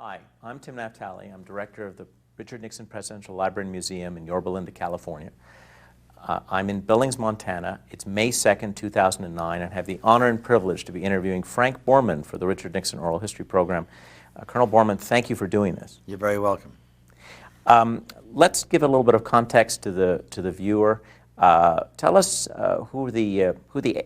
Hi, I'm Tim Naftali. I'm director of the Richard Nixon Presidential Library and Museum in Yorba Linda, California. I'm in Billings, Montana. It's May 2nd, 2009, and I have the honor and privilege to be interviewing Frank Borman for the Richard Nixon Oral History Program. Colonel Borman, thank you for doing this. You're very welcome. Let's give a little bit of context to the viewer. Tell us who the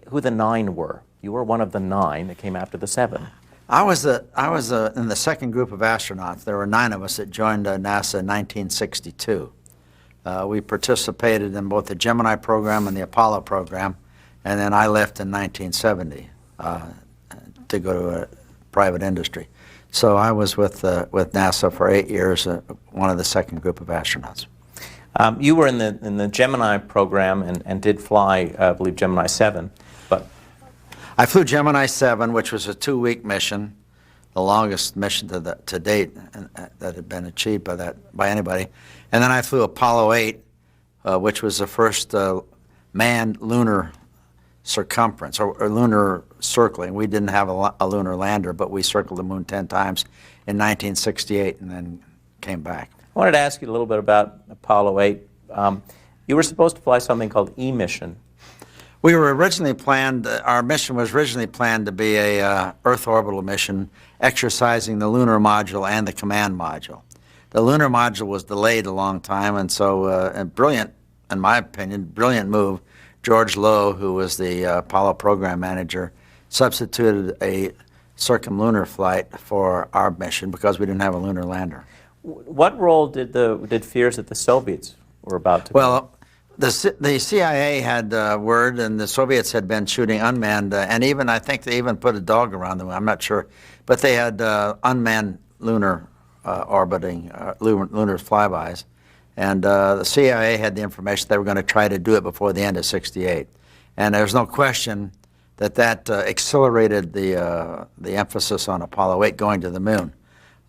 9 were. You were one of the 9 that came after the 7. I was in the second group of astronauts. There were 9 of us that joined NASA in 1962. We participated in both the Gemini program and the Apollo program, and then I left in 1970 to go to a private industry. So I was with NASA for 8 years, one of the second group of astronauts. You were in the Gemini program and did fly, I believe, Gemini 7, but I flew Gemini 7, which was a 2-week mission, the longest mission to date that had been achieved by anybody. And then I flew Apollo 8, which was the first manned lunar circumference or lunar circling. We didn't have a lunar lander, but we circled the moon 10 times in 1968 and then came back. I wanted to ask you a little bit about Apollo 8. You were supposed to fly something called E-mission. We were originally planned, our mission was originally planned to be a Earth orbital mission exercising the lunar module and the command module. The lunar module was delayed a long time, and so a brilliant, in my opinion, brilliant move, George Low, who was the Apollo program manager, substituted a circumlunar flight for our mission because we didn't have a lunar lander. What role did fears that the Soviets were about to play? Well, the CIA had word, and the Soviets had been shooting unmanned, and even I think they even put a dog around them. I'm not sure, but they had unmanned lunar orbiting, lunar flybys, and the CIA had the information they were going to try to do it before the end of '68, and there's no question that accelerated the emphasis on Apollo 8 going to the moon,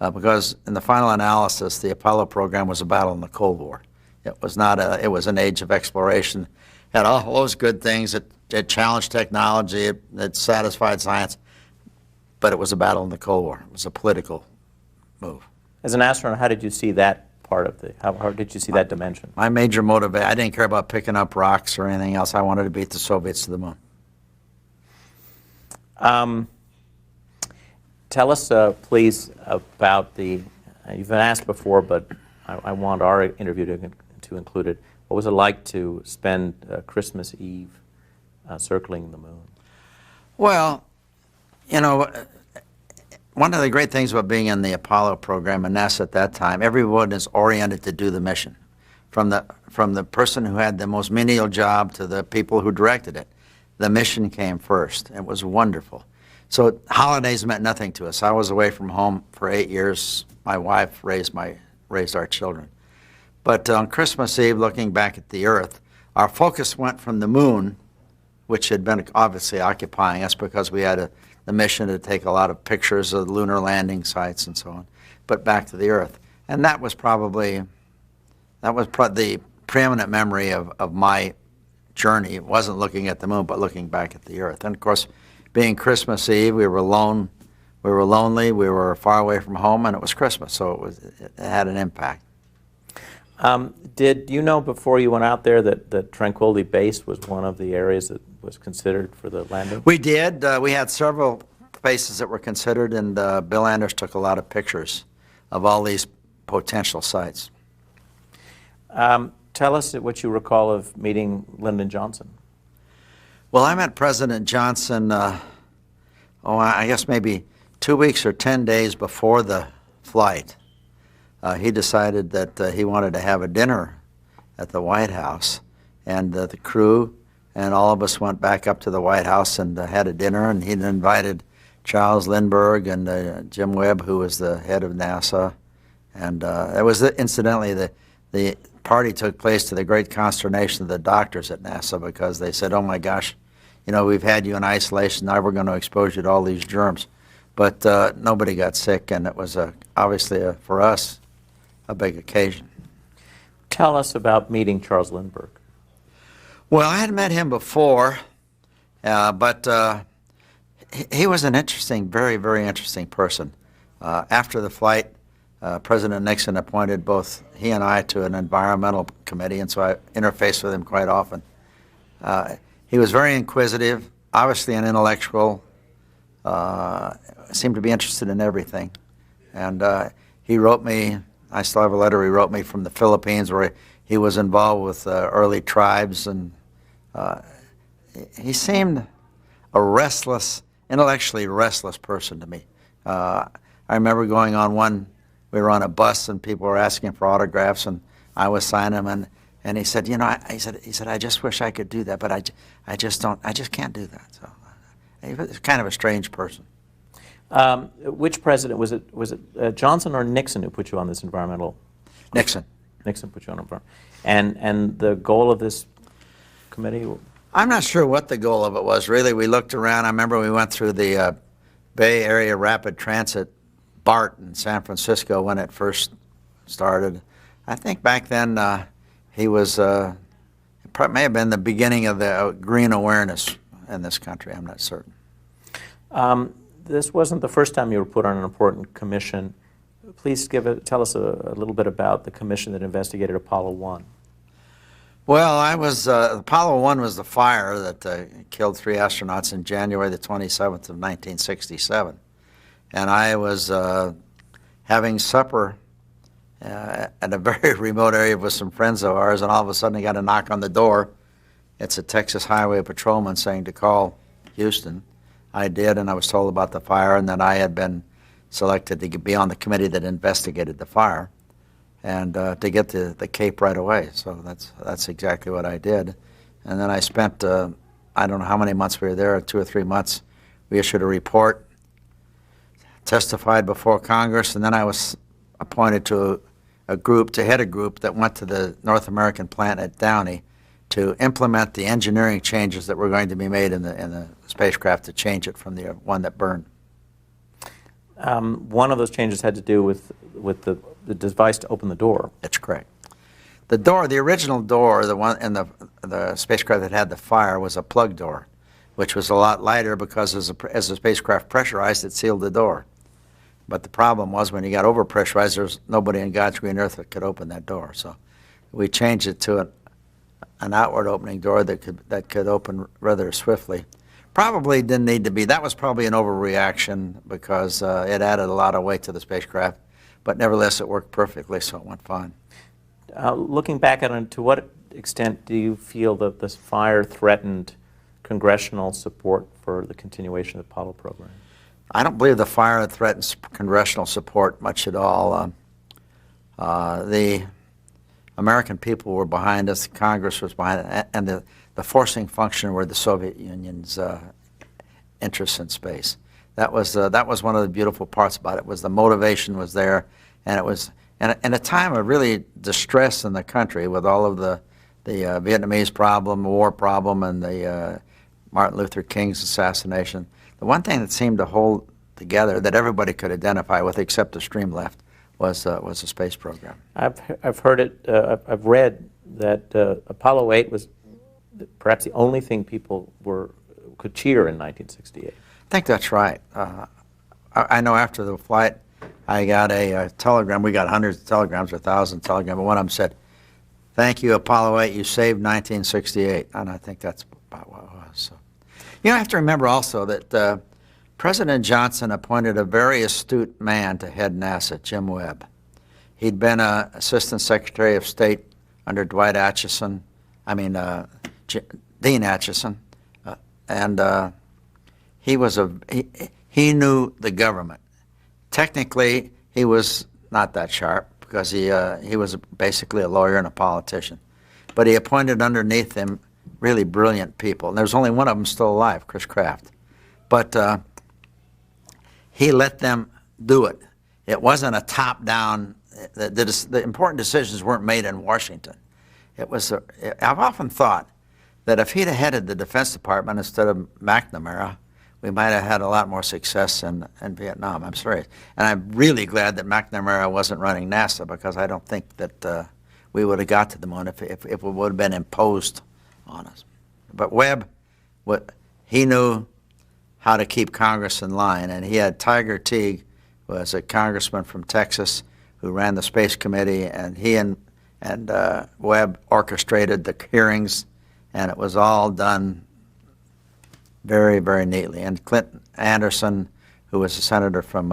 because in the final analysis, the Apollo program was a battle in the Cold War. It was not it was an age of exploration. It had all those good things. It challenged technology. It satisfied science. But it was a battle in the Cold War. It was a political move. As an astronaut, how did you see that part of how did you see that dimension? My major motivation, I didn't care about picking up rocks or anything else. I wanted to beat the Soviets to the moon. Tell us, please, about you've been asked before, but I want our interview to include it. What was it like to spend Christmas Eve circling the moon? Well, you know, one of the great things about being in the Apollo program and NASA at that time, everyone is oriented to do the mission, from the person who had the most menial job to the people who directed it. The mission came first. It was wonderful. So holidays meant nothing to us. I was away from home for 8 years. My wife raised our children. But on Christmas Eve, looking back at the Earth, our focus went from the moon, which had been obviously occupying us because we had the mission to take a lot of pictures of lunar landing sites and so on, but back to the Earth. And that was probably the preeminent memory of my journey. It wasn't looking at the moon, but looking back at the Earth. And of course, being Christmas Eve, we were alone. We were lonely, we were far away from home, and it was Christmas, so it had an impact. Did you know before you went out there that Tranquility Base was one of the areas that was considered for the landing? We did. We had several bases that were considered, and Bill Anders took a lot of pictures of all these potential sites. Tell us what you recall of meeting Lyndon Johnson. Well, I met President Johnson, I guess maybe 2 weeks or 10 days before the flight. He decided that he wanted to have a dinner at the White House, and the crew and all of us went back up to the White House and had a dinner, and he'd invited Charles Lindbergh and Jim Webb, who was the head of NASA, and it was incidentally the party took place to the great consternation of the doctors at NASA because they said, "Oh my gosh, you know, we've had you in isolation, now we're going to expose you to all these germs." But nobody got sick, and it was obviously for us a big occasion. Tell us about meeting Charles Lindbergh. Well, I had met him before, but he was an interesting, very, very interesting person. After the flight, President Nixon appointed both he and I to an environmental committee, and so I interfaced with him quite often. He was very inquisitive, obviously an intellectual, seemed to be interested in everything. And he wrote me, I still have a letter he wrote me from the Philippines where he was involved with early tribes, and he seemed a restless, intellectually restless person to me. I remember going on we were on a bus and people were asking for autographs and I was signing them, and he said, you know, he said, I just wish I could do that, but I just can't do that. So he was kind of a strange person. Which president, was it Johnson or Nixon who put you on this environmental? Nixon. Nixon put you on environmental. And the goal of this committee? I'm not sure what the goal of it was, really. We looked around. I remember we went through the Bay Area Rapid Transit BART in San Francisco when it first started. I think back then he was, it may have been the beginning of the green awareness in this country. I'm not certain. This wasn't the first time you were put on an important commission. Please tell us a little bit about the commission that investigated Apollo 1. Well, Apollo 1 was the fire that killed 3 astronauts in January the 27th of 1967. And I was having supper at a very remote area with some friends of ours, and all of a sudden I got a knock on the door. It's a Texas Highway Patrolman saying to call Houston. I did, and I was told about the fire and that I had been selected to be on the committee that investigated the fire and to get to the Cape right away. So that's exactly what I did. And then I spent, I don't know how many months we were there, 2 or 3 months. We issued a report, testified before Congress, and then I was appointed to a group, to head a group that went to the North American plant at Downey to implement the engineering changes that were going to be made in the spacecraft to change it from the one that burned. One of those changes had to do with the device to open the door. That's correct. The door, the original door, the one in the spacecraft that had the fire, was a plug door, which was a lot lighter because as the spacecraft pressurized, it sealed the door. But the problem was when you got overpressurized, there was nobody in God's green earth that could open that door. So we changed it to an outward opening door that could open rather swiftly. Probably didn't need to be. That was probably an overreaction because it added a lot of weight to the spacecraft. But nevertheless, it worked perfectly, so it went fine. Looking back at it, to what extent do you feel that this fire threatened congressional support for the continuation of the Apollo program? I don't believe the fire threatens congressional support much at all. The American people were behind us, Congress was behind it, and the forcing function were the Soviet Union's interests in space. That was one of the beautiful parts about it, was the motivation was there, and it was in a time of really distress in the country with all of the Vietnamese problem, war problem, and the Martin Luther King's assassination. The one thing that seemed to hold together that everybody could identify with, except the extreme left, was the space program. I've heard it. I've read that Apollo 8 was perhaps the only thing people could cheer in 1968. I think that's right. I know after the flight, I got a telegram. We got hundreds of telegrams or thousands of telegrams, but one of them said, "Thank you, Apollo 8. You saved 1968." And I think that's about what it was. So, you have to remember also that President Johnson appointed a very astute man to head NASA, Jim Webb. He'd been an Assistant Secretary of State under Dwight Atchison, Dean Atchison, and he knew the government. Technically, he was not that sharp because he was basically a lawyer and a politician, but he appointed underneath him really brilliant people, and there's only one of them still alive, Chris Kraft. But he let them do it. It wasn't a top-down. The important decisions weren't made in Washington. It was. I've often thought that if he'd have headed the Defense Department instead of McNamara, we might have had a lot more success in Vietnam. I'm sorry, and I'm really glad that McNamara wasn't running NASA because I don't think that we would have got to the moon if it would have been imposed on us. But Webb, he knew how to keep Congress in line, and he had Tiger Teague, was a congressman from Texas who ran the Space Committee, and he and Webb orchestrated the hearings, and it was all done very, very neatly. And Clinton Anderson, who was a senator from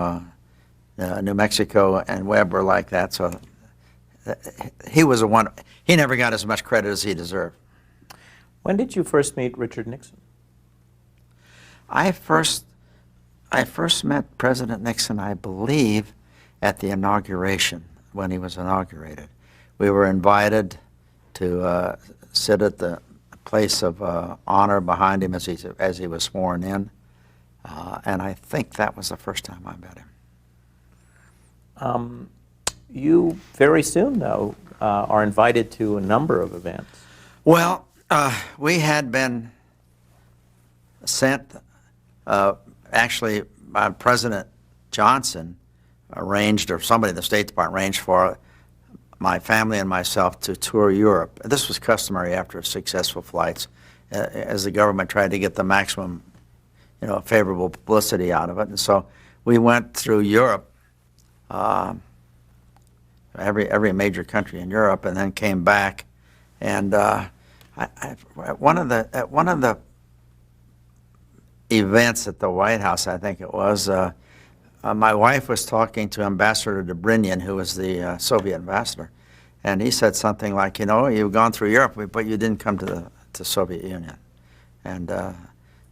New Mexico, and Webb were like that. So he was he never got as much credit as he deserved. When did you first meet Richard Nixon? I first met President Nixon, I believe, at the inauguration, when he was inaugurated. We were invited to sit at the place of honor behind him as he was sworn in, and I think that was the first time I met him. You very soon, though, are invited to a number of events. Well, we had been sent, actually, President Johnson arranged, or somebody in the State Department arranged for my family and myself to tour Europe. This was customary after successful flights, as the government tried to get the maximum, favorable publicity out of it. And so we went through Europe, every major country in Europe, and then came back. And one of the events at the White House, I think it was, my wife was talking to Ambassador Dobrynin, who was the Soviet ambassador, and he said something like, you've gone through Europe, but you didn't come to the Soviet Union. And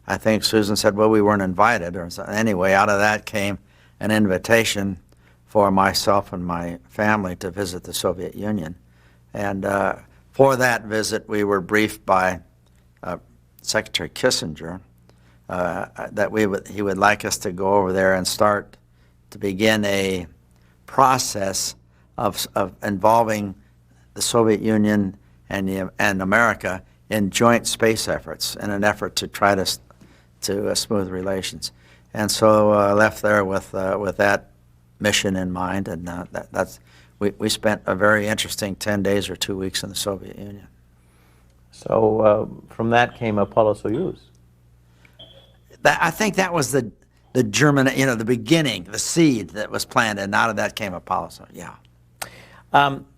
I think Susan said, well, we weren't invited. Or so. Anyway, out of that came an invitation for myself and my family to visit the Soviet Union. And for that visit, we were briefed by Secretary Kissinger that he would like us to go over there and start to begin a process of involving the Soviet Union and America in joint space efforts in an effort to try to smooth relations. And so I left there with that mission in mind, and we spent a very interesting 10 days or 2 weeks in the Soviet Union. So from that came Apollo-Soyuz. I think that was the German, the beginning, the seed that was planted, and out of that came Apollo. So, yeah.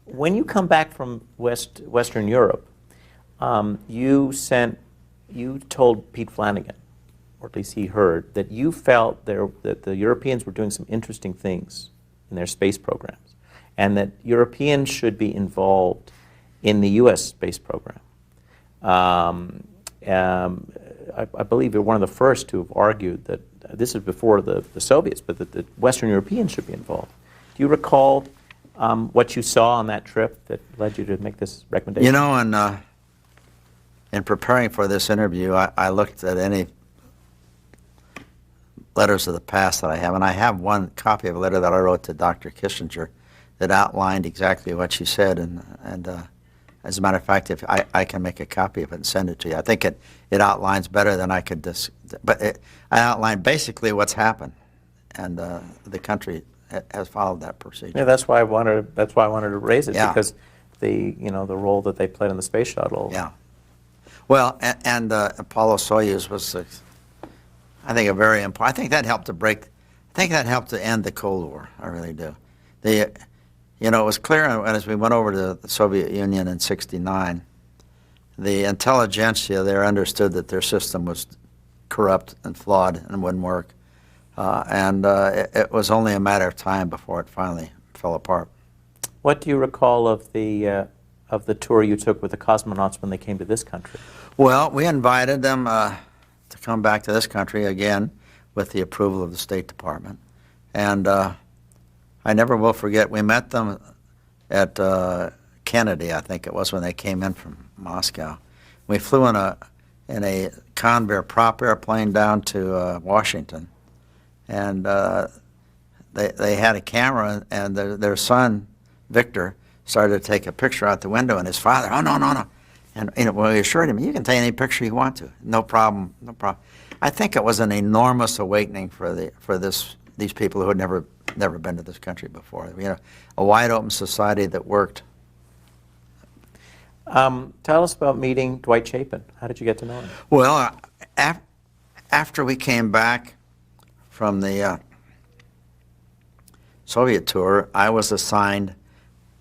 When you come back from Western Europe, you told Pete Flanagan, or at least he heard, that you felt that the Europeans were doing some interesting things in their space programs, and that Europeans should be involved in the U.S. space program. I believe you're one of the first to have argued that this is before the Soviets, but that the Western Europeans should be involved. Do you recall what you saw on that trip that led you to make this recommendation? In preparing for this interview, I looked at any letters of the past that I have, and I have one copy of a letter that I wrote to Dr. Kissinger that outlined exactly what she said, and as a matter of fact, if I can make a copy of it and send it to you. I think it outlines better than I could but I outlined basically what's happened, and the country has followed that procedure. Yeah, that's why I wanted to raise it, Yeah. because the role that they played on the space shuttle. Yeah. Well, and Apollo-Soyuz was, I think, a very important. I think that helped to end the Cold War. I really do. It was clear as we went over to the Soviet Union in '69, the intelligentsia there understood that their system was corrupt and flawed and wouldn't work. It was only a matter of time before it finally fell apart. What do you recall of the tour you took with the cosmonauts when they came to this country? Well, we invited them to come back to this country again with the approval of the State Department. And I never will forget, we met them at Kennedy, I think it was, when they came in from Moscow. We flew in a Convair prop airplane down to Washington. And they had a camera, and their son, Victor, started to take a picture out the window, and his father, oh, no, no, no. And we assured him, you can take any picture you want to. No problem, no problem. I think it was an enormous awakening for these people who had never been to this country before. A wide-open society that worked. Tell us about meeting Dwight Chapin. How did you get to know him? Well, after we came back from the Soviet tour, I was assigned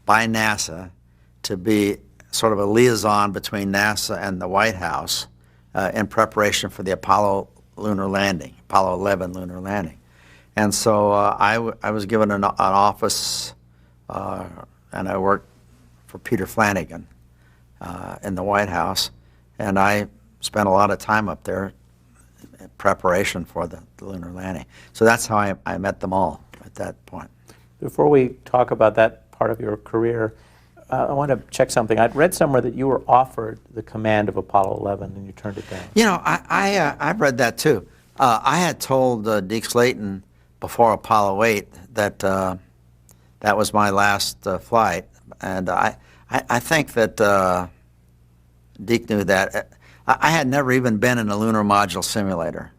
by NASA to be sort of a liaison between NASA and the White House in preparation for the Apollo lunar landing, Apollo 11 lunar landing. And so I was given an office, and I worked for Peter Flanagan in the White House, and I spent a lot of time up there in preparation for the lunar landing. So that's how I met them all at that point. Before we talk about that part of your career, I want to check something. I'd read somewhere that you were offered the command of Apollo 11 and you turned it down. You know, I've read that too. I had told Deke Slayton before Apollo 8 that that was my last flight, and I think that Deke knew that. I had never even been in a lunar module simulator.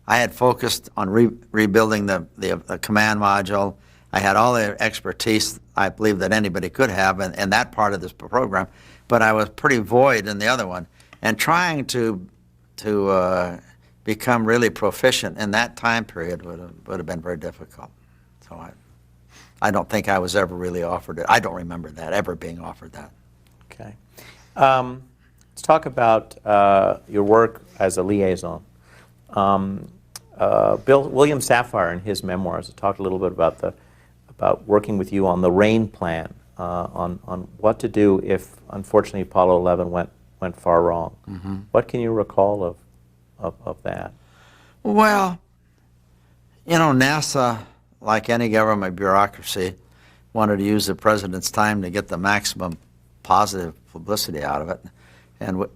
I had focused on rebuilding the command module. I had all the expertise I believe that anybody could have in that part of this program, but I was pretty void in the other one. And trying to become really proficient in that time period would have been very difficult. So I don't think I was ever really offered it. I don't remember that, ever being offered that. Okay. Let's talk about your work as a liaison. William Safire, in his memoirs, talked a little bit about working with you on the RAIN plan, on what to do if, unfortunately, Apollo 11 went far wrong. Mm-hmm. What can you recall of that? Well, you know, NASA, like any government bureaucracy, wanted to use the president's time to get the maximum positive publicity out of it. And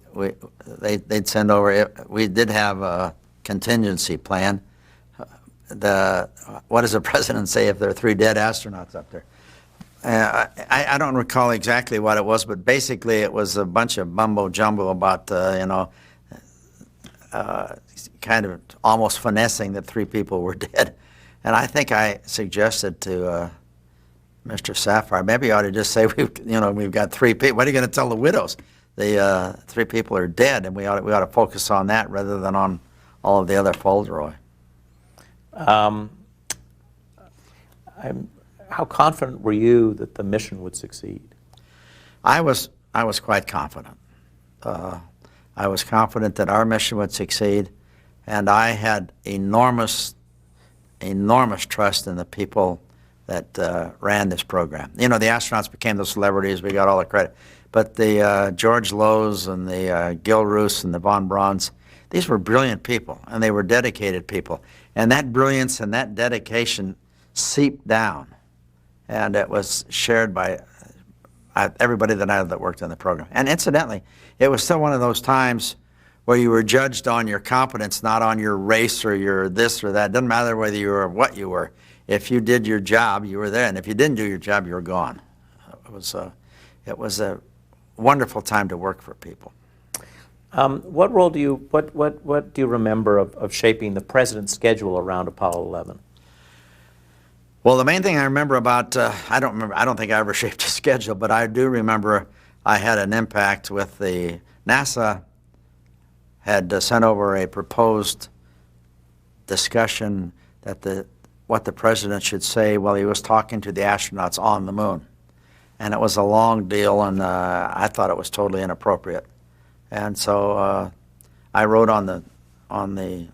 they'd send over, we did have a contingency plan. What does the president say if there are 3 dead astronauts up there? I don't recall exactly what it was, but basically it was a bunch of mumbo-jumbo about, kind of almost finessing that 3 people were dead. And I think I suggested to Mr. Safire, maybe you ought to just say, we've got 3 people. What are you going to tell the widows? The 3 people are dead, and we ought to focus on that rather than on all of the other Folderoy. How confident were you that the mission would succeed? I was quite confident. I was confident that our mission would succeed, and I had enormous trust in the people that ran this program. You know, the astronauts became the celebrities. We got all the credit. But the George Lowe's and the Gil Roos and the von Brauns, these were brilliant people, and they were dedicated people. And that brilliance and that dedication seeped down, and it was shared by everybody that worked in the program. And incidentally, it was still one of those times where you were judged on your competence, not on your race or your this or that. It doesn't matter whether you were what you were. If you did your job, you were there, and if you didn't do your job, you were gone. It was a wonderful time to work for people. What role do you remember of shaping the president's schedule around Apollo 11? Well, the main thing I remember about I don't think I ever shaped a schedule, but I do remember I had an impact with the NASA had sent over a proposed discussion that what the president should say while he was talking to the astronauts on the moon, and it was a long deal, and I thought it was totally inappropriate. And so I wrote on the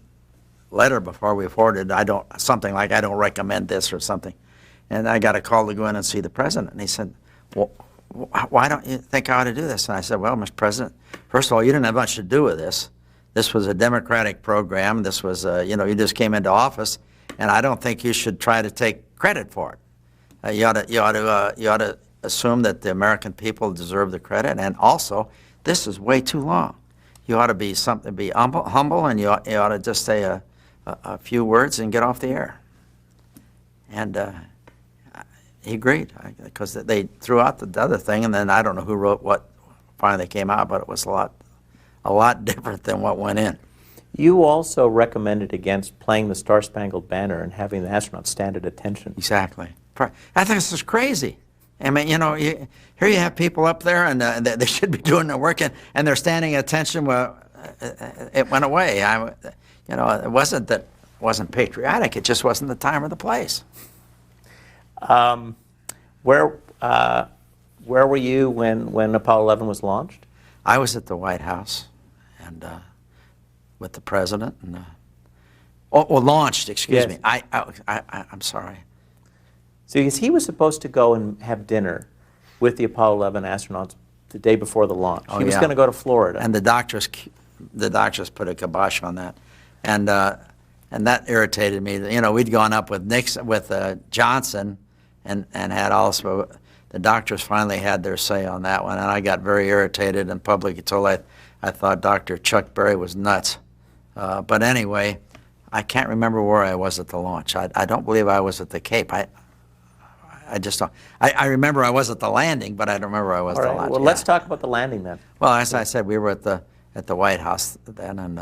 letter before we forwarded, something like, I don't recommend this or something. And I got a call to go in and see the president. And he said, well, why don't you think I ought to do this? And I said, well, Mr. President, first of all, you didn't have much to do with this. This was a Democratic program. This was, you just came into office, and I don't think you should try to take credit for it. You ought to assume that the American people deserve the credit, and also, this is way too long. You ought to be humble, and you ought to just say a few words and get off the air. And he agreed, because they threw out the other thing, and then I don't know who wrote what finally came out, but it was a lot different than what went in. You also recommended against playing the Star-Spangled Banner and having the astronauts stand at attention. Exactly. I think this is crazy. I mean, here you have people up there, and they should be doing their work, and they're standing at attention. Well, it went away. It wasn't patriotic. It just wasn't the time or the place. Where were you when Apollo 11 was launched? I was at the White House, and with the president, and launched. Excuse Yes. me. I'm sorry. So because he was supposed to go and have dinner with the Apollo 11 astronauts the day before the launch. Oh, He was yeah. going to go to Florida. And the doctors put a kibosh on that, and that irritated me. You know, we'd gone up with Nixon, with Johnson, and had also the doctors finally had their say on that one, and I got very irritated in public until I thought Dr. Chuck Berry was nuts. But anyway, I can't remember where I was at the launch. I don't believe I was at the Cape. I just don't. I remember I was at the landing, but I don't remember I was All at right. the launch. Well, Yeah. let's talk about the landing then. Well, as I said, we were at the White House then, and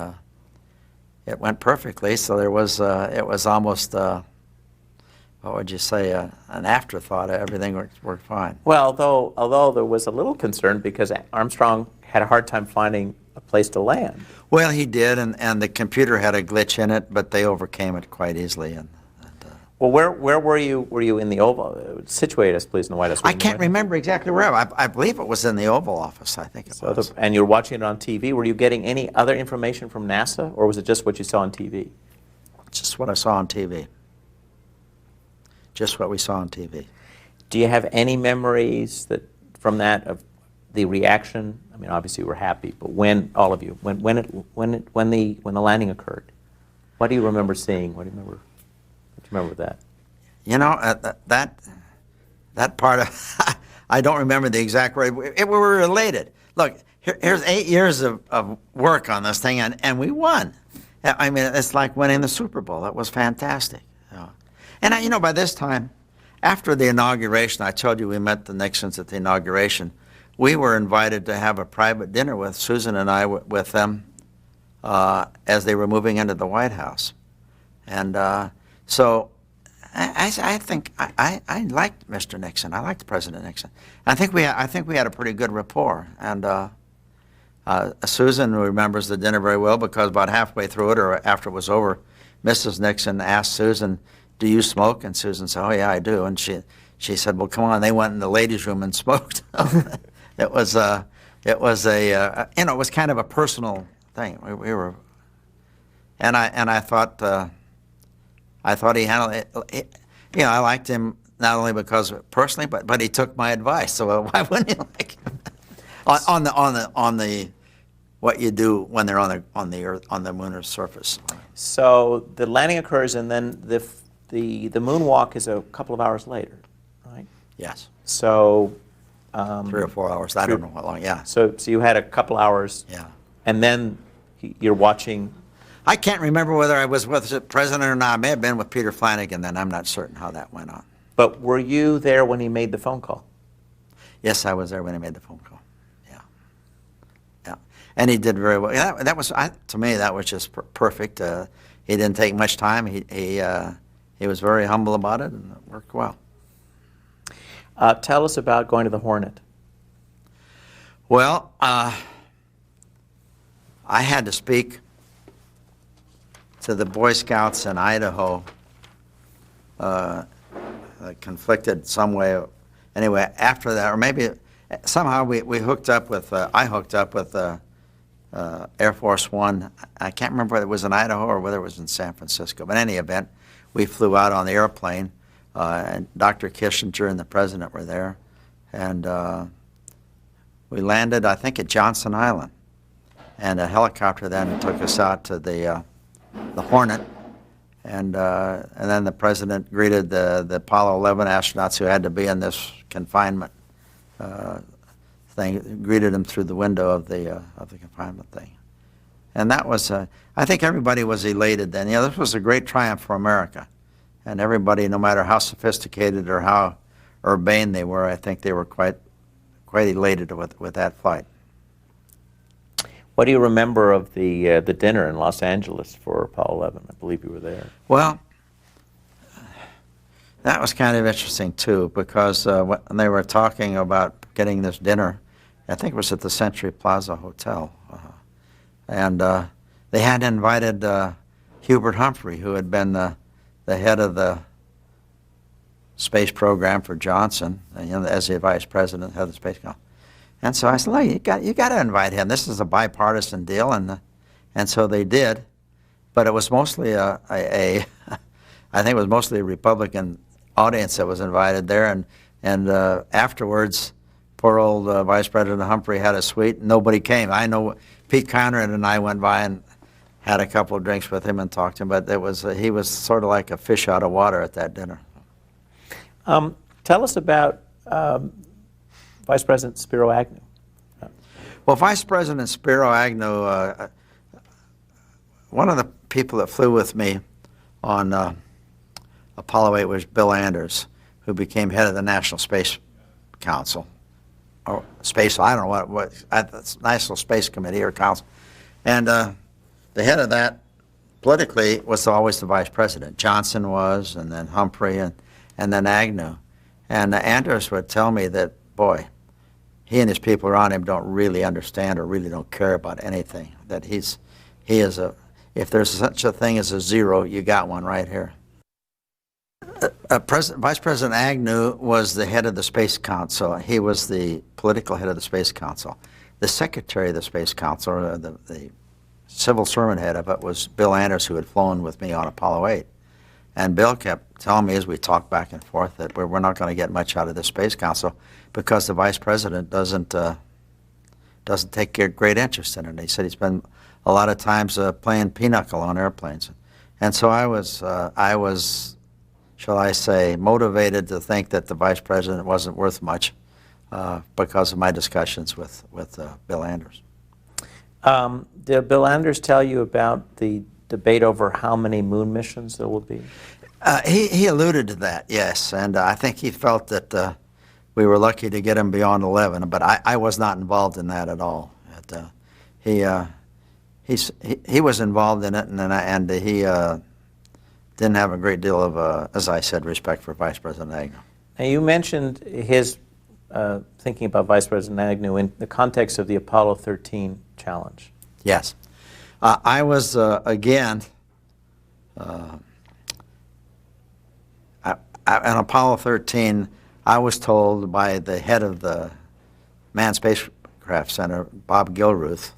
it went perfectly. So there was it was almost what would you say, an afterthought. Everything worked fine. Well, although there was a little concern because Armstrong had a hard time finding a place to land. Well, he did, and the computer had a glitch in it, but they overcame it quite easily. And Well, where were you? Were you in the Oval? Situate us, please, in the White House. I can't remember exactly where. I believe it was in the Oval Office. I think it was. And you were watching it on TV. Were you getting any other information from NASA, or was it just what you saw on TV? Just what I saw on TV. Just what we saw on TV. Do you have any memories from that of the reaction? I mean, obviously you were happy, but when all of you, when the landing occurred, what do you remember seeing? What do you remember? What do you remember of that? You know, that part of I don't remember the exact word. We were related. Look, here's 8 years of work on this thing, and we won. I mean, it's like winning the Super Bowl. That was fantastic. And you know, by this time, after the inauguration, I told you we met the Nixons at the inauguration. We were invited to have a private dinner with Susan and I with them as they were moving into the White House, and so I think I liked Mr. Nixon. I liked President Nixon. I think we had a pretty good rapport, and Susan remembers the dinner very well because about halfway through it or after it was over, Mrs. Nixon asked Susan, "Do you smoke?" And Susan said, "Oh yeah, I do." And she said, "Well, come on." They went in the ladies' room and smoked. It was it was kind of a personal thing. We were, and I thought he handled it. You know, I liked him not only because personally, but he took my advice. So why wouldn't you like him? on the what you do when they're on the Earth, on the lunar surface. So the landing occurs, and then the moonwalk is a couple of hours later, right? Yes. So 3 or 4 hours. I don't know how long. Yeah. So you had a couple hours. Yeah. And then you're watching. I can't remember whether I was with the president or not. I may have been with Peter Flanagan then. I'm not certain how that went on. But were you there when he made the phone call? Yes, I was there when he made the phone call. Yeah. Yeah. And he did very well. Yeah, that was, to me, that was just perfect. He didn't take much time. He was very humble about it, and it worked well. Tell us about going to the Hornet. Well, I had to speak to the Boy Scouts in Idaho. Conflicted some way. Anyway, after that, or maybe somehow we hooked up with, I hooked up with Air Force One. I can't remember whether it was in Idaho or whether it was in San Francisco. But in any event, we flew out on the airplane, and Dr. Kissinger and the president were there. And we landed, I think, at Johnson Island. And a helicopter then took us out to the Hornet. And then the president greeted the Apollo 11 astronauts who had to be in this confinement thing. Greeted them through the window of the confinement thing, and that was. I think everybody was elated then. You know, this was a great triumph for America, and everybody, no matter how sophisticated or how urbane they were, I think they were quite elated with that flight. What do you remember of the dinner in Los Angeles for Apollo 11? I believe you were there. Well, that was kind of interesting too, because when they were talking about getting this dinner, I think it was at the Century Plaza Hotel, and they had invited Hubert Humphrey, who had been the head of the space program for Johnson, as the vice president, head of the space council. And so I said, look, you got to invite him. This is a bipartisan deal, and so they did. But it was mostly I think it was mostly a Republican audience that was invited there, and afterwards, poor old Vice President Humphrey had a suite. Nobody came. I know Pete Conrad and I went by and had a couple of drinks with him and talked to him, but he was sort of like a fish out of water at that dinner. Tell us about Vice President Spiro Agnew. Well, Vice President Spiro Agnew, one of the people that flew with me on Apollo 8 was Bill Anders, who became head of the National Space Council, or Space, I don't know what National Space Committee or Council. And the head of that politically was always the vice president. Johnson was, and then Humphrey, and then Agnew. And Anders would tell me that, boy, he and his people around him don't really understand or really don't care about anything. That he is if there's such a thing as a zero, you got one right here. Vice President Agnew was the head of the Space Council. He was the political head of the Space Council. The secretary of the Space Council, or the civil servant head of it, was Bill Anders, who had flown with me on Apollo 8. And Bill kept telling me as we talked back and forth that we're not going to get much out of the Space Council because the vice president doesn't take great interest in it. He said he spent a lot of times playing pinochle on airplanes. And so I was, shall I say, motivated to think that the vice president wasn't worth much because of my discussions with Bill Anders. Did Bill Anders tell you about the debate over how many moon missions there will be? He alluded to that, yes, and I think he felt that we were lucky to get him beyond 11, but I was not involved in that at all. He was involved in it, and he didn't have a great deal of, as I said, respect for Vice President Agnew. Now, you mentioned his thinking about Vice President Agnew in the context of the Apollo 13 challenge. Yes. I was, again, on Apollo 13, I was told by the head of the Manned Spacecraft Center, Bob Gilruth,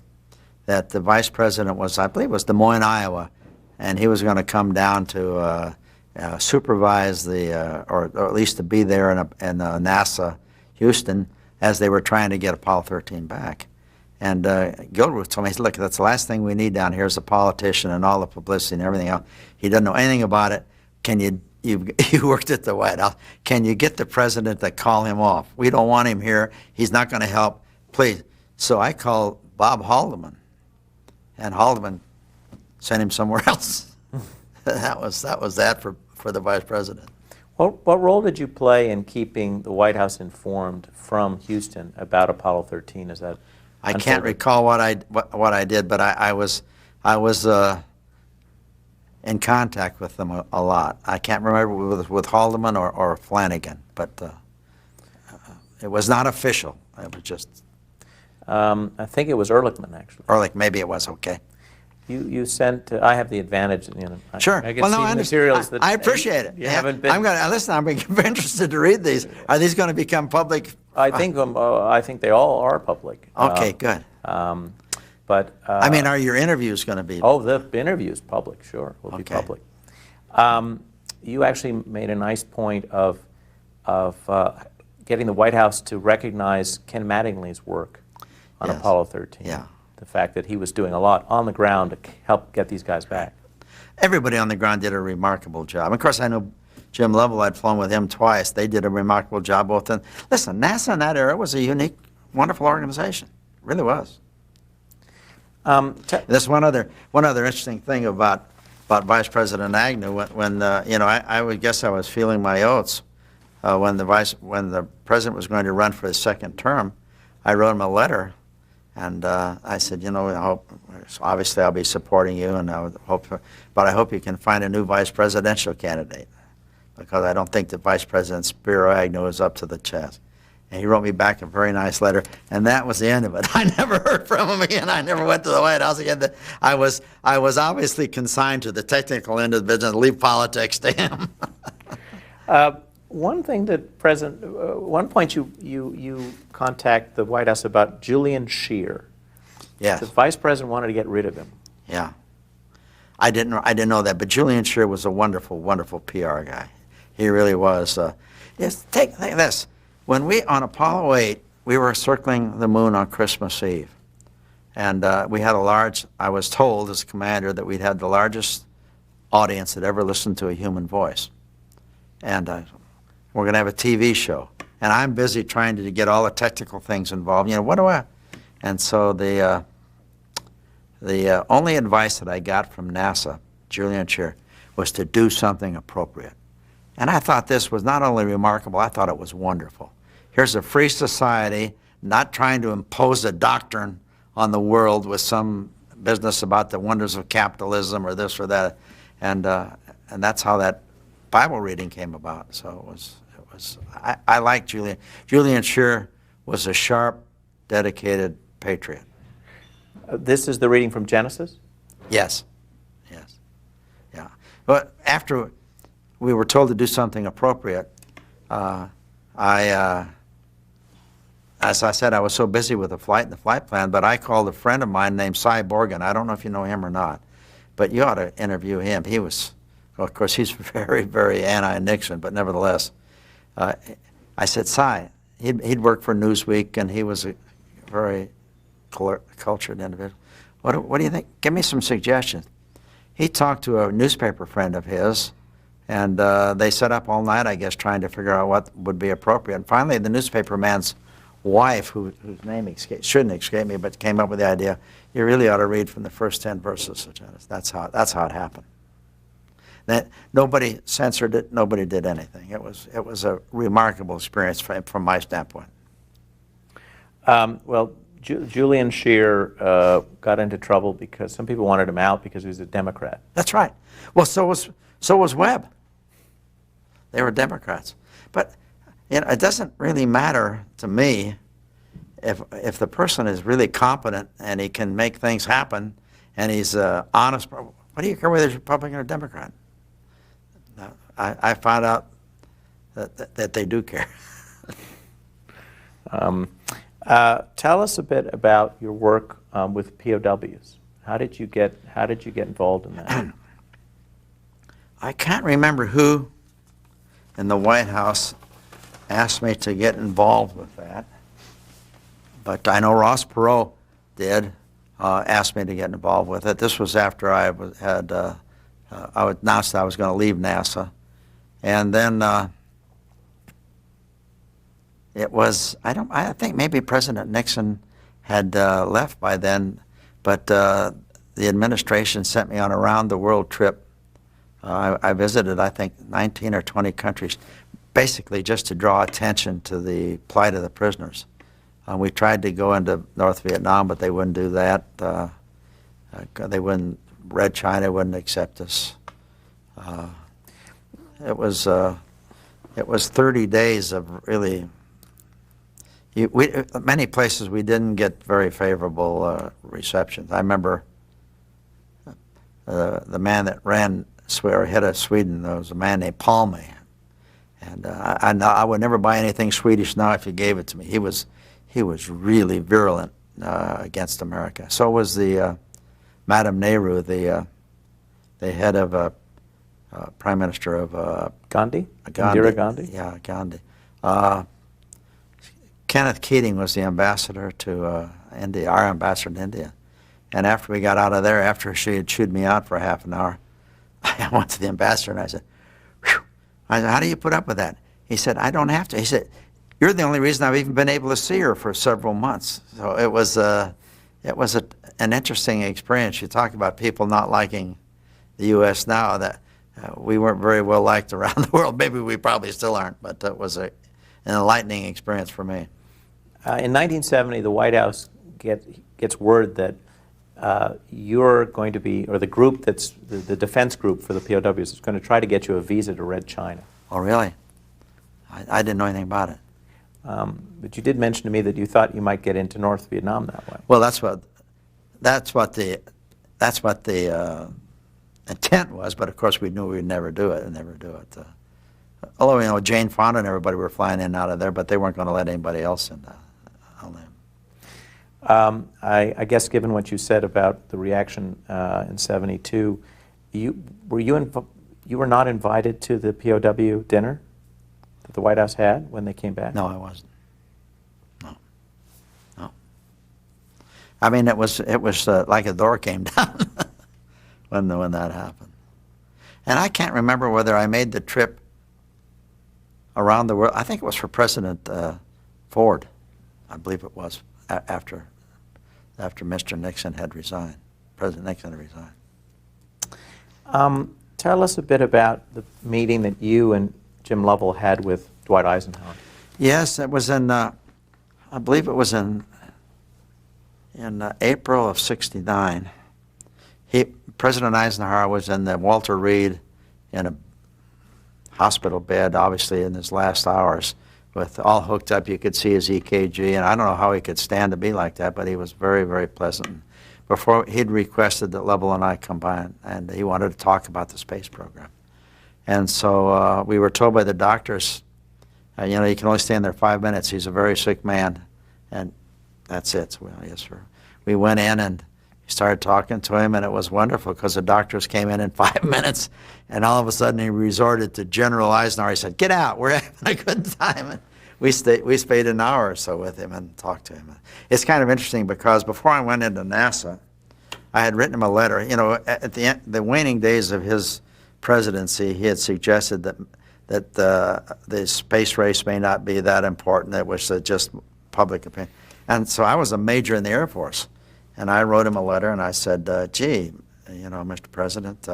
that the vice president was, I believe it was Des Moines, Iowa, and he was going to come down to supervise or at least to be there in NASA Houston as they were trying to get Apollo 13 back. And Gilruth told me, he said, look, that's the last thing we need down here is a politician and all the publicity and everything else. He doesn't know anything about it. Can you worked at the White House. Can you get the president to call him off? We don't want him here. He's not going to help. Please. So I called Bob Haldeman, and Haldeman sent him somewhere else. that was that for the vice president. What role did you play in keeping the White House informed from Houston about Apollo 13? Is that I can't recall what I did, but I was in contact with them a lot. I can't remember with Haldeman or Flanagan, but it was not official. It was just. I think it was Ehrlichman, actually. Ehrlich, maybe it was, okay. You sent. I have the advantage. Sure. I get see materials that I appreciate it. You haven't been. I'm going to listen. I'm interested to read these. Are these going to become public? I think they all are public. Okay, good. But I mean, are your interviews going to be? Oh, the interview's public. Sure, will be public. You actually made a nice point of getting the White House to recognize Ken Mattingly's work on Apollo 13. Yeah. The fact that he was doing a lot on the ground to help get these guys back. Everybody on the ground did a remarkable job. Of course, I know Jim Lovell. I'd flown with him twice. They did a remarkable job both. Listen, NASA in that era was a unique, wonderful organization. It really was. There's one other interesting thing about Vice President Agnew. When I would guess I was feeling my oats when the president was going to run for his second term. I wrote him a letter, and I said, obviously I'll be supporting you, and but I hope you can find a new vice presidential candidate, because I don't think that Vice President Spiro Agnew is up to the task. And he wrote me back a very nice letter, and that was the end of it. I never heard from him again. I never went to the White House again. I was obviously consigned to the technical end of the business, leave politics to him. One thing that one point you contact the White House about Julian Shear. Yes. The vice president wanted to get rid of him. Yeah. I didn't know that, but Julian Shear was a wonderful, wonderful PR guy. He really was. Take this. When on Apollo 8, we were circling the moon on Christmas Eve. And we had I was told as commander that we'd had the largest audience that ever listened to a human voice. And we're going to have a TV show. And I'm busy trying to get all the technical things involved. You know, what do I? And so the only advice that I got from NASA, Julian Shear, was to do something appropriate. And I thought this was not only remarkable, I thought it was wonderful. Here's a free society, not trying to impose a doctrine on the world with some business about the wonders of capitalism or this or that. And that's how that Bible reading came about. So I like Julian. Julian Shear was a sharp, dedicated patriot. This is the reading from Genesis? Yes. Yes. Yeah. But after we were told to do something appropriate, as I said, I was so busy with the flight and the flight plan, but I called a friend of mine named Cyborg, and I don't know if you know him or not, but you ought to interview him. He was, well, of course, he's very, very anti-Nixon, but nevertheless, I said, Cy, he'd worked for Newsweek, and he was a very cultured individual. What do you think? Give me some suggestions. He talked to a newspaper friend of his, and they sat up all night, I guess, trying to figure out what would be appropriate. And finally, the newspaper man's wife, whose name shouldn't escape me, but came up with the idea, you really ought to read from the first 10 verses of Genesis. That's how it happened. That nobody censored it, nobody did anything. It was a remarkable experience from my standpoint. Well, Julian Shear got into trouble because some people wanted him out because he was a Democrat. That's right. Well, so was Webb. They were Democrats. But you know, it doesn't really matter to me if the person is really competent and he can make things happen and he's honest. What do you care whether he's Republican or Democrat? I found out that they do care. Tell us a bit about your work with POWs. How did you get involved in that? I can't remember who in the White House asked me to get involved with that, but I know Ross Perot did ask me to get involved with it. This was after I announced I was going to leave NASA, and then it was I think maybe President Nixon had left by then, but the administration sent me on a round-the-world trip. I visited, I think, 19 or 20 countries, basically just to draw attention to the plight of the prisoners. We tried to go into North Vietnam, but they wouldn't do that. Red China wouldn't accept us. It was 30 days of really. Many places we didn't get very favorable receptions. I remember the man that ran head of Sweden. There was a man named Palme, and I would never buy anything Swedish now if you gave it to me. He was really virulent against America. So was the Madame Nehru, the head of Prime Minister of Gandhi? Indira Gandhi? Yeah, Gandhi. Kenneth Keating was the ambassador to India, our ambassador to India. And after we got out of there, after she had chewed me out for half an hour, I went to the ambassador and I said, "Whew." I said, how do you put up with that? He said, I don't have to. He said, you're the only reason I've even been able to see her for several months. So it was an interesting experience. You talk about people not liking the U.S. now, that we weren't very well liked around the world. Maybe we probably still aren't, but it was an enlightening experience for me. In 1970, the White House gets word that you're going to be, or the group that's the defense group for the POWs is going to try to get you a visa to Red China. Oh, really? I didn't know anything about it. But you did mention to me that you thought you might get into North Vietnam that way. Well, that's what the intent was. But of course, we knew we'd never do it. Although, you know, Jane Fonda and everybody were flying in and out of there, but they weren't going to let anybody else in. Only him. I guess given what you said about the reaction in '72, you were not invited to the POW dinner that the White House had when they came back? No, I wasn't. No. I mean, it was like a door came down when that happened. And I can't remember whether I made the trip around the world. I think it was for President Ford. I believe it was after Mr. Nixon had resigned. President Nixon had resigned. Tell us a bit about the meeting that you and Jim Lovell had with Dwight Eisenhower. Yes, it was in, I believe it was in April of '69. President Eisenhower was in the Walter Reed in a hospital bed, obviously in his last hours, with all hooked up. You could see his EKG, and I don't know how he could stand to be like that, but he was very, very pleasant. Before, he'd requested that Lovell and I come by, and he wanted to talk about the space program. And so we were told by the doctors, you know, he can only stand there 5 minutes. He's a very sick man, and that's it. So, well, yes, sir. We went in and started talking to him, and it was wonderful because the doctors came in 5 minutes, and all of a sudden he resorted to General Eisenhower. He said, "Get out, we're having a good time." And we stayed an hour or so with him and talked to him. It's kind of interesting because before I went into NASA, I had written him a letter. You know, at the waning days of his presidency, he had suggested that the space race may not be that important. That was just public opinion. And so I was a major in the Air Force. And I wrote him a letter, and I said, gee, you know, Mr. President,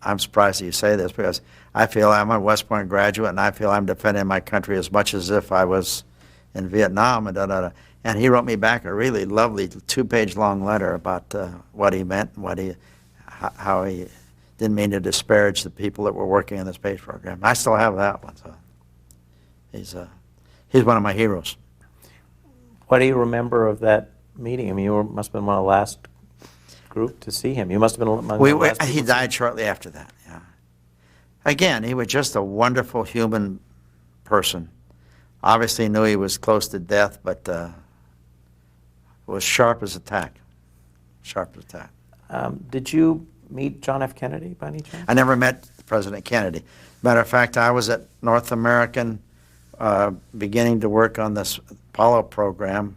I'm surprised that you say this because I feel I'm a West Point graduate, and I feel I'm defending my country as much as if I was in Vietnam. And, and he wrote me back a really lovely 2-page long letter about what he meant and how he didn't mean to disparage the people that were working in the space program. I still have that one. So he's one of my heroes. What do you remember of that meeting? I mean, you must have been one of the last group to see him. You must have been among the last He died shortly after that, yeah. Again, he was just a wonderful human person. Obviously knew he was close to death, but was sharp as a tack. Sharp as a tack. Did you meet John F. Kennedy by any chance? I never met President Kennedy. Matter of fact, I was at North American beginning to work on this Apollo program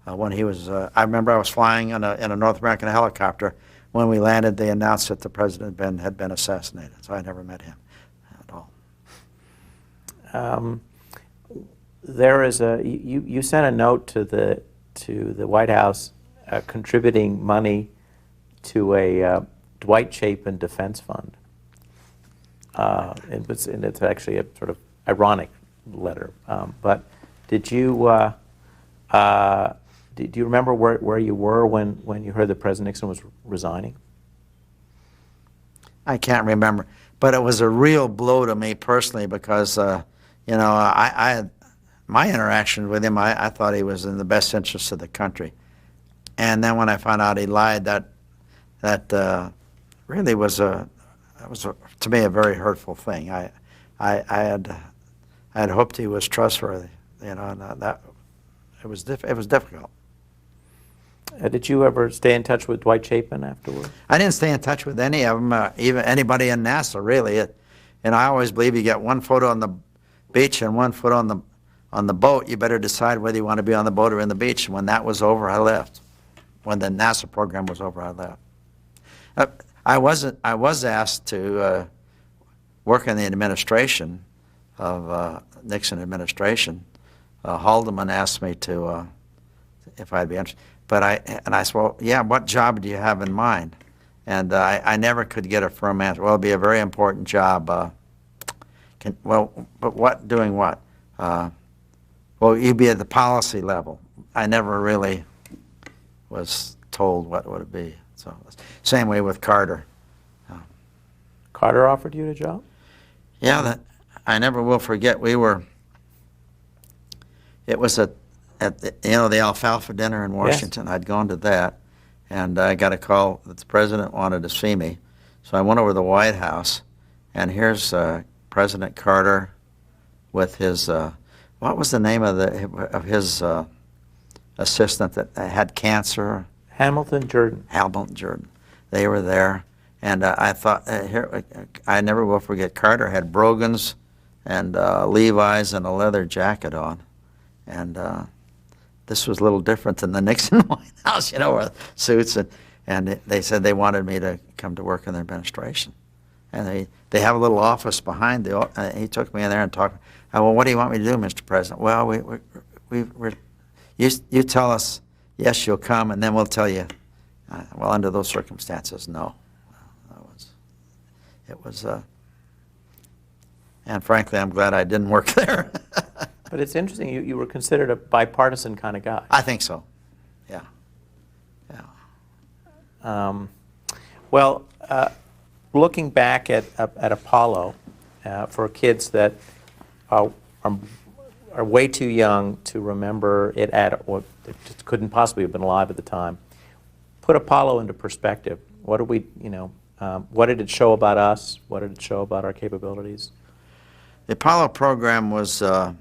when he was, I remember I was flying in a North American helicopter. When we landed, they announced that the president had been assassinated. So I never met him at all. There is you sent a note to the White House contributing money to a Dwight Chapin defense fund. It's actually a sort of ironic letter. But did you do you remember where you were when you heard that President Nixon was resigning? I can't remember, but it was a real blow to me personally because you know, my interaction with him, I thought he was in the best interest of the country, and then when I found out he lied, that really was to me a very hurtful thing. I had hoped he was trustworthy, you know, and that it was difficult. Did you ever stay in touch with Dwight Chapin afterward? I didn't stay in touch with any of them, even anybody in NASA, really. And I always believe you get one foot on the beach and one foot on the boat. You better decide whether you want to be on the boat or in the beach. When that was over, I left. When the NASA program was over, I left. I was asked to work in the administration of Nixon administration. Haldeman asked me to if I'd be interested. But I said, well, yeah, what job do you have in mind? And I never could get a firm answer. Well, it'd be a very important job. But what? Doing what? Well, you'd be at the policy level. I never really was told what would it be. So same way with Carter. Carter offered you a job? Yeah, I never will forget. It was at the alfalfa dinner in Washington. Yes. I'd gone to that, and I got a call that the president wanted to see me. So I went over to the White House, and here's President Carter with his, what was the name of his assistant that had cancer? Hamilton Jordan. Hamilton Jordan. They were there, and I thought, I never will forget, Carter had brogans and Levi's and a leather jacket on, and this was a little different than the Nixon White House, with suits, and they said they wanted me to come to work in their administration. And they have a little office behind he took me in there and talked. Well, what do you want me to do, Mr. President? Well, you tell us, yes, you'll come, and then we'll tell you, well, under those circumstances, no. It was, and frankly, I'm glad I didn't work there. But it's interesting, you were considered a bipartisan kind of guy. I think so, yeah. Well, looking back at Apollo, for kids that are way too young to remember it or just couldn't possibly have been alive at the time, put Apollo into perspective. What did what did it show about us? What did it show about our capabilities? The Apollo program was, I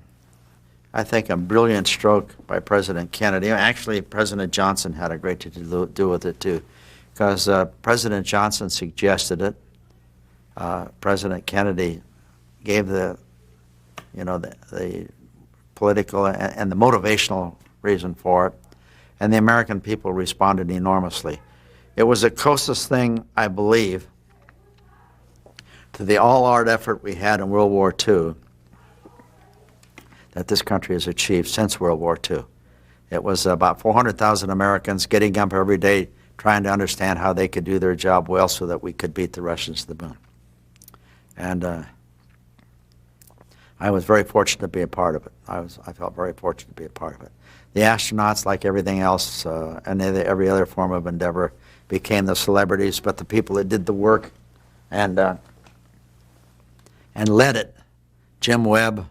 think, a brilliant stroke by President Kennedy. Actually, President Johnson had a great deal to do with it too, because President Johnson suggested it. President Kennedy gave the political and the motivational reason for it, and the American people responded enormously. It was the closest thing, I believe, to the all-out effort we had in World War II that this country has achieved since World War II. It was about 400,000 Americans getting up every day trying to understand how they could do their job well so that we could beat the Russians to the moon. And I was very fortunate to be a part of it. I felt very fortunate to be a part of it. The astronauts, like everything else, and every other form of endeavor, became the celebrities, but the people that did the work and led it, Jim Webb,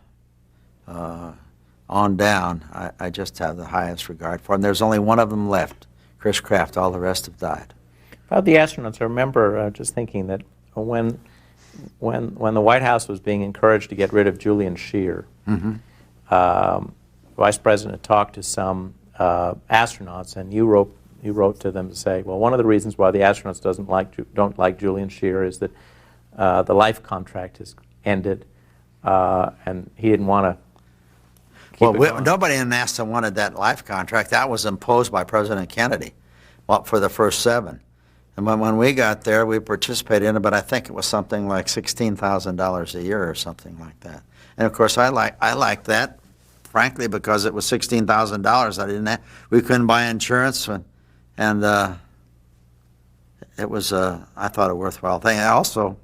on down, I just have the highest regard for them. There's only one of them left, Chris Kraft. All the rest have died. About the astronauts, I remember just thinking that when the White House was being encouraged to get rid of Julian Shear, Vice President talked to some astronauts, and you wrote to them to say, well, one of the reasons why the astronauts don't like Julian Shear is that the life contract has ended, and he didn't want to keep it going. Nobody in NASA wanted that life contract. That was imposed by President Kennedy for the first 7. And when we got there, we participated in it, but I think it was something like $16,000 a year or something like that. And of course, I liked that, frankly, because it was $16,000. We couldn't buy insurance, and it was I thought a worthwhile thing. And also,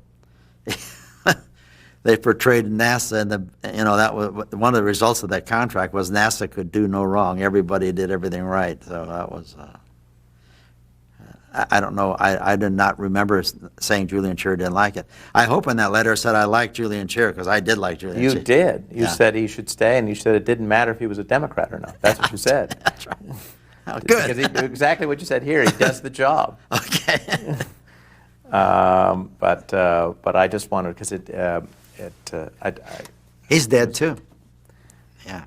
they portrayed NASA, and that was one of the results of that contract was NASA could do no wrong. Everybody did everything right. So that was. I don't know. I did not remember saying Julian Shear didn't like it. I hope in that letter it said I liked Julian Shear, because I did like Julian Shear. You did. You said he should stay, and you said it didn't matter if he was a Democrat or not. That's what you said. That's right. Oh, good. Because exactly what you said here. He does the job. Okay. But I just wanted, because he's dead too. Yeah.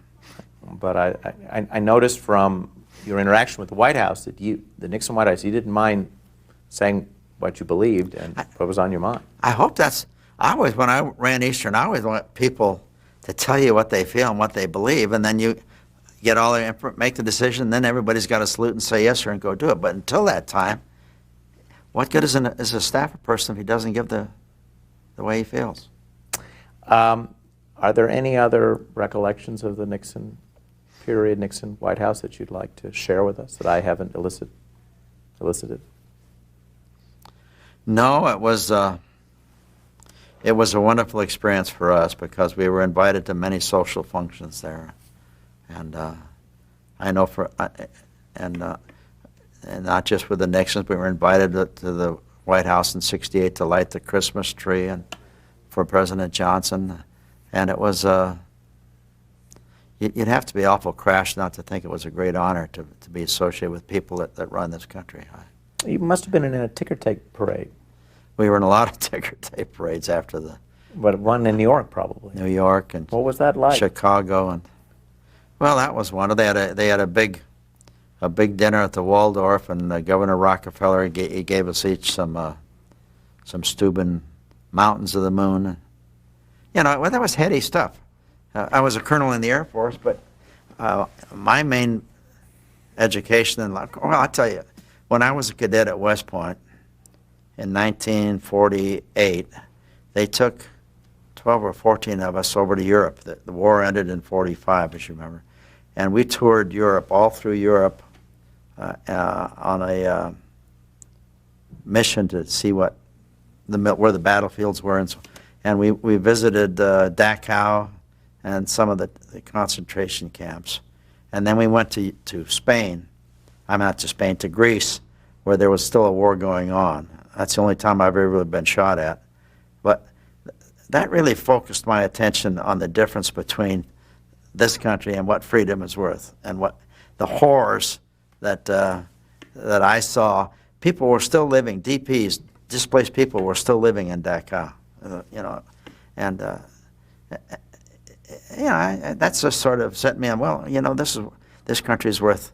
But I noticed from your interaction with the White House that the Nixon White House, you didn't mind saying what you believed and what was on your mind. I hope when I ran Eastern, I always want people to tell you what they feel and what they believe, and then you get all the make the decision, then everybody's got to salute and say yes, sir, and go do it. But until that time, what good is a staffer person if he doesn't give the way he feels? Are there any other recollections of the Nixon period, Nixon White House, that you'd like to share with us that I haven't elicited? No, it was a wonderful experience for us because we were invited to many social functions there, and I know and not just with the Nixons, we were invited to the White House in '68 to light the Christmas tree and for President Johnson, and it was you'd have to be awful crash not to think it was a great honor to be associated with people that run this country. You must have been in a ticker tape parade. We were in a lot of ticker tape parades after the But one in New York, probably. New York and What was that like? Chicago, and well, that was one. They had a big dinner at the Waldorf, and Governor Rockefeller he gave us each some Steuben Mountains of the Moon. You know, well, that was heady stuff. I was a colonel in the Air Force, but my main education in life, well, I'll tell you, when I was a cadet at West Point in 1948, they took 12 or 14 of us over to Europe. The war ended in 45, as you remember. And we toured Europe, all through Europe, on a mission to see where the battlefields were. And we visited Dachau and some of the concentration camps. And then we went to Spain. I'm not to Spain, to Greece, where there was still a war going on. That's the only time I've ever really been shot at. But that really focused my attention on the difference between this country and what freedom is worth, and what the horrors that I saw. People were still living, DPs, displaced people were still living in Dachau, you know, and yeah, that's just sort of set me on. Well, you know, this country is worth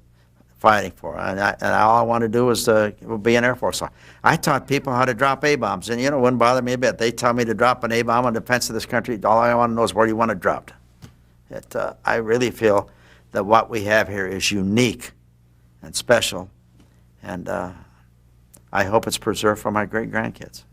fighting for, and all I want to do is be an Air Force. So I taught people how to drop A-bombs, and you know, it wouldn't bother me a bit. They tell me to drop an A-bomb in defense of this country. All I want to know is where you want it dropped. I really feel that what we have here is unique and special, and I hope it's preserved for my great-grandkids.